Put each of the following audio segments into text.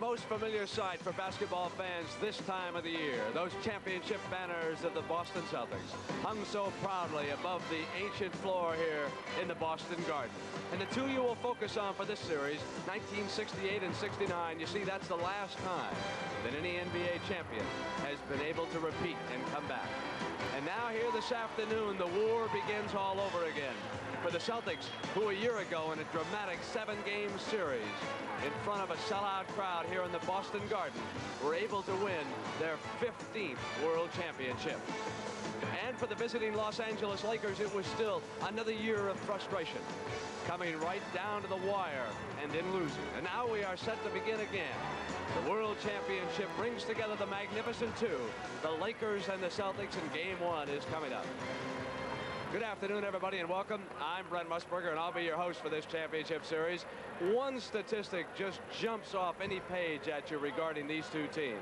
most familiar sight for basketball fans this time of the year. Those championship banners of the Boston Celtics hung so proudly above the ancient floor here in the Boston Garden. And the two you will focus on for this series, 1968 and 69, you see that's the last time that any NBA champion has been able to repeat and come back. And now here this afternoon, the war begins all over again for the Celtics, who a year ago in a dramatic 7-game series in front of a sellout crowd here in the Boston Garden were able to win their 15th World Championship. And for the visiting Los Angeles Lakers, it was still another year of frustration, coming right down to the wire and in losing. And now we are set to begin again. The World Championship brings together the Magnificent Two, the Lakers and the Celtics, and Game 1 is coming up. Good afternoon, everybody, and welcome. I'm Brent Musburger, and I'll be your host for this championship series. One statistic just jumps off any page at you regarding these two teams.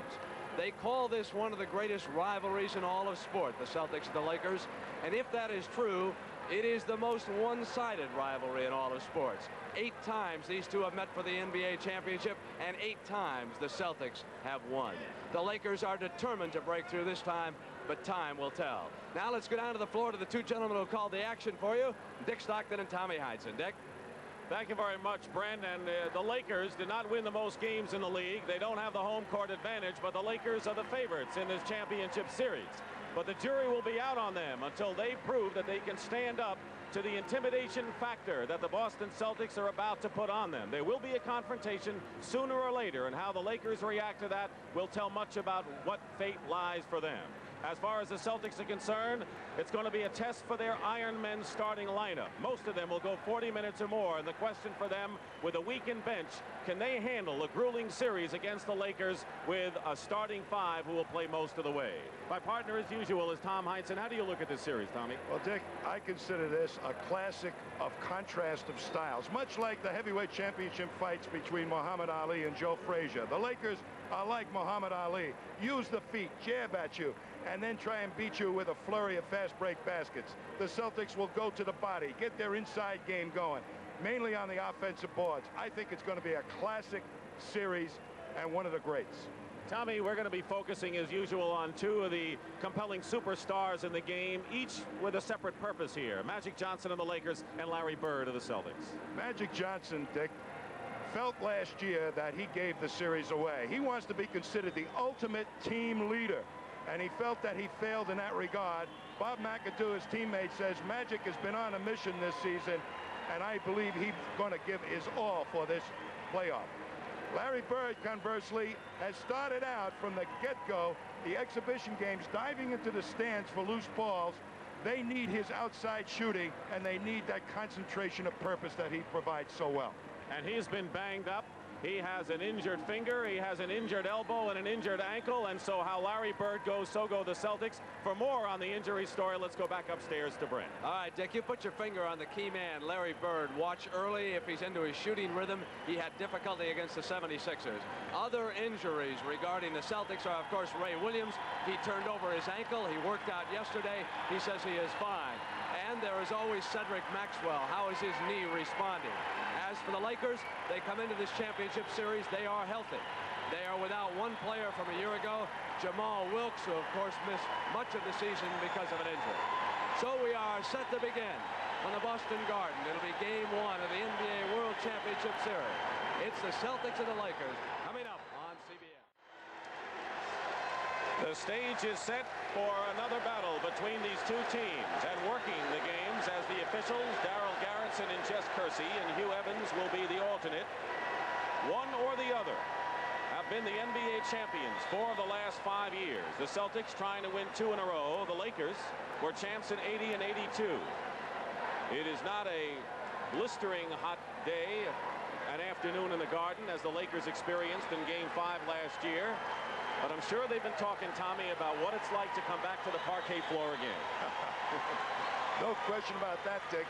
They call this one of the greatest rivalries in all of sport, the Celtics and the Lakers. And if that is true, it is the most one-sided rivalry in all of sports. 8 times these two have met for the NBA championship, and 8 times the Celtics have won. The Lakers are determined to break through this time, but time will tell. Now let's go down to the floor to the two gentlemen who called the action for you, Dick Stockton and Tommy Heinsohn. Dick? Thank you very much, Brent. And the Lakers did not win the most games in the league. They don't have the home court advantage, but the Lakers are the favorites in this championship series. But the jury will be out on them until they prove that they can stand up to the intimidation factor that the Boston Celtics are about to put on them. There will be a confrontation sooner or later, and how the Lakers react to that will tell much about what fate lies for them. As far as the Celtics are concerned, it's going to be a test for their Iron Men starting lineup. Most of them will go 40 minutes or more, and the question for them, with a weakened bench, can they handle a grueling series against the Lakers with a starting 5 who will play most of the way? My partner, as usual, is Tom Heinsohn. How do you look at this series, Tommy? Well, Dick, I consider this a classic of contrast of styles, much like the heavyweight championship fights between Muhammad Ali and Joe Frazier. The Lakers are like Muhammad Ali. Use the feet, jab at you, and then try and beat you with a flurry of fast break baskets. The Celtics will go to the body, get their inside game going, mainly on the offensive boards. I think it's going to be a classic series and one of the greats. Tommy, we're going to be focusing, as usual, on two of the compelling superstars in the game, each with a separate purpose here. Magic Johnson of the Lakers and Larry Bird of the Celtics. Magic Johnson, Dick, felt last year that he gave the series away. He wants to be considered the ultimate team leader, and he felt that he failed in that regard. Bob McAdoo, his teammate, says Magic has been on a mission this season, and I believe he's going to give his all for this playoff. Larry Bird, conversely, has started out from the get-go, the exhibition games, diving into the stands for loose balls. They need his outside shooting, and they need that concentration of purpose that he provides so well. And he's been banged up. He has an injured finger, he has an injured elbow and an injured ankle, and so how Larry Bird goes, so go the Celtics. For more on the injury story, let's go back upstairs to Brent. All right, Dick, you put your finger on the key man, Larry Bird. Watch early if he's into his shooting rhythm. He had difficulty against the 76ers. Other injuries regarding the Celtics are, of course, Ray Williams. He turned over his ankle. He worked out yesterday. He says he is fine. And there is always Cedric Maxwell. How is his knee responding? As for the Lakers, they come into this championship series, they are healthy. They are without one player from a year ago, Jamal Wilkes, who of course missed much of the season because of an injury. So we are set to begin on the Boston Garden. It'll be Game 1 of the NBA World Championship Series. It's the Celtics and the Lakers coming up on CBS. The stage is set for another battle between these two teams, and working the games as the officials, Darrell Garretson and Jess Kersey, and Hugh Evans will be the alternate. One or the other have been the NBA champions 4 of the last 5 years. The Celtics trying to win 2 in a row. The Lakers were champs in 80 and 82. It is not a blistering hot day, an afternoon in the Garden, as the Lakers experienced in Game 5 last year. But I'm sure they've been talking, Tommy, about what it's like to come back to the parquet floor again. No question about that, Dick.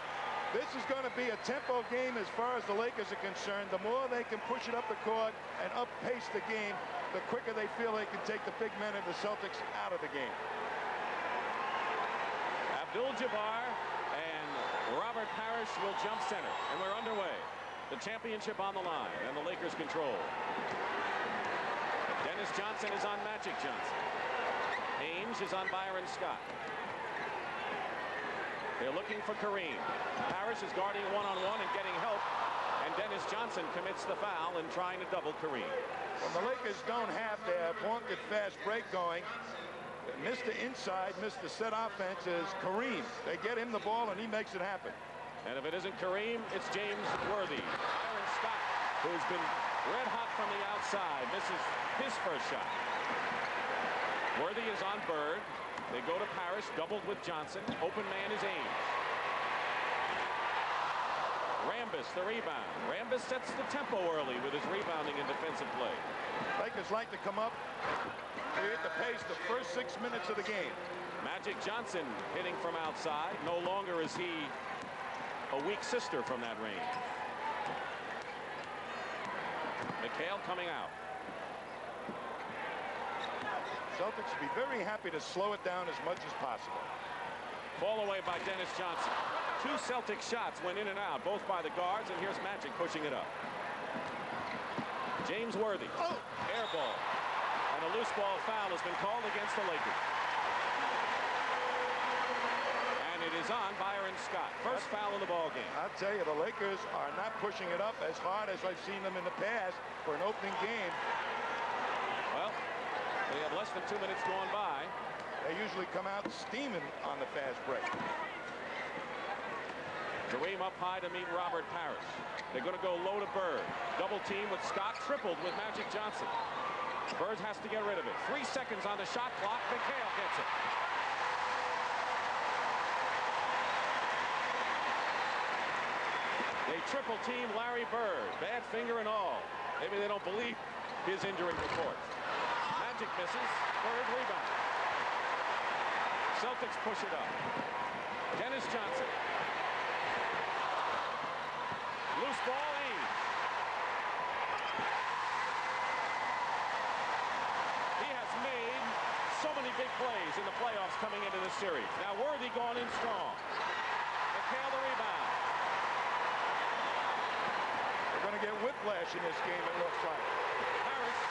This is going to be a tempo game as far as the Lakers are concerned. The more they can push it up the court and up-pace the game, the quicker they feel they can take the big men of the Celtics out of the game. Abdul-Jabbar and Robert Parrish will jump center, and we're underway. The championship on the line, and the Lakers control. Dennis Johnson is on Magic Johnson. Ainge is on Byron Scott. They're looking for Kareem. Parrish is guarding one-on-one and getting help. And Dennis Johnson commits the foul in trying to double Kareem. Well, the Lakers don't have their wanted fast break going. Mr. Inside, Mr. Set offense is Kareem. They get him the ball and he makes it happen. And if it isn't Kareem, it's James Worthy. Byron Scott, who's been red hot from the outside, misses his first shot. Worthy is on Bird. They go to Parrish, doubled with Johnson. Open man is Ainge. Rambis, the rebound. Rambis sets the tempo early with his rebounding and defensive play. Lakers like to come up, create the pace the first 6 minutes of the game. Magic Johnson hitting from outside. No longer is he a weak sister from that range. McHale coming out. Celtics should be very happy to slow it down as much as possible. Fall away by Dennis Johnson. 2 Celtic shots went in and out, both by the guards, and here's Magic pushing it up. James Worthy. Air ball. And a loose ball foul has been called against the Lakers. And it is on Byron Scott. First foul in the ball game. I'll tell you, the Lakers are not pushing it up as hard as I've seen them in the past for an opening game. Well, they have less than 2 minutes going by. They usually come out steaming on the fast break. Kareem up high to meet Robert Parrish. They're going to go low to Bird. Double team with Scott, tripled with Magic Johnson. Bird has to get rid of it. 3 seconds on the shot clock. McHale gets it. They triple team Larry Bird. Bad finger and all. Maybe they don't believe his injury reports. Magic misses. Bird rebound. Celtics push it up. Dennis Johnson. Loose ball, Ainge. He has made so many big plays in the playoffs coming into this series. Now Worthy going in strong. McHale the rebound. They're going to get whiplash in this game, it looks like. Parrish.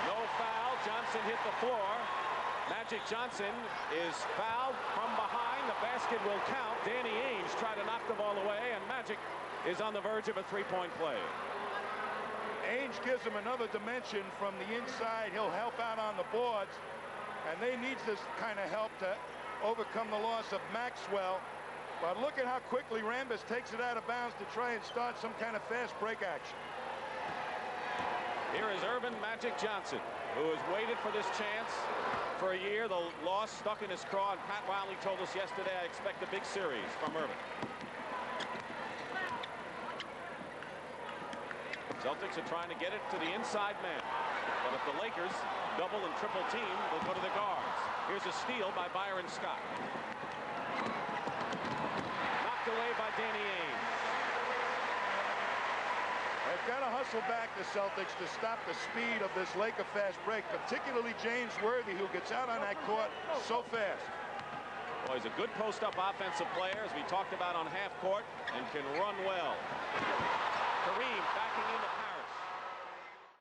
No foul. Johnson hit the floor. Magic Johnson is fouled from behind. The basket will count. Danny Ainge tried to knock the ball away, and Magic is on the verge of a three-point play. Ainge gives him another dimension from the inside. He'll help out on the boards, and they need this kind of help to overcome the loss of Maxwell. But look at how quickly Rambis takes it out of bounds to try and start some kind of fast break action. Here is Urban Magic Johnson, who has waited for this chance for a year. The loss stuck in his craw, and Pat Riley told us yesterday, I expect a big series from Urban. Celtics are trying to get it to the inside man. But if the Lakers double and triple team, they'll go to the guards. Here's a steal by Byron Scott. Knocked away by Danny Ainge. They've got to hustle back the Celtics to stop the speed of this Laker fast break, particularly James Worthy, who gets out on that court so fast. Well, he's a good post-up offensive player, as we talked about on half court, and can run well. Kareem backing into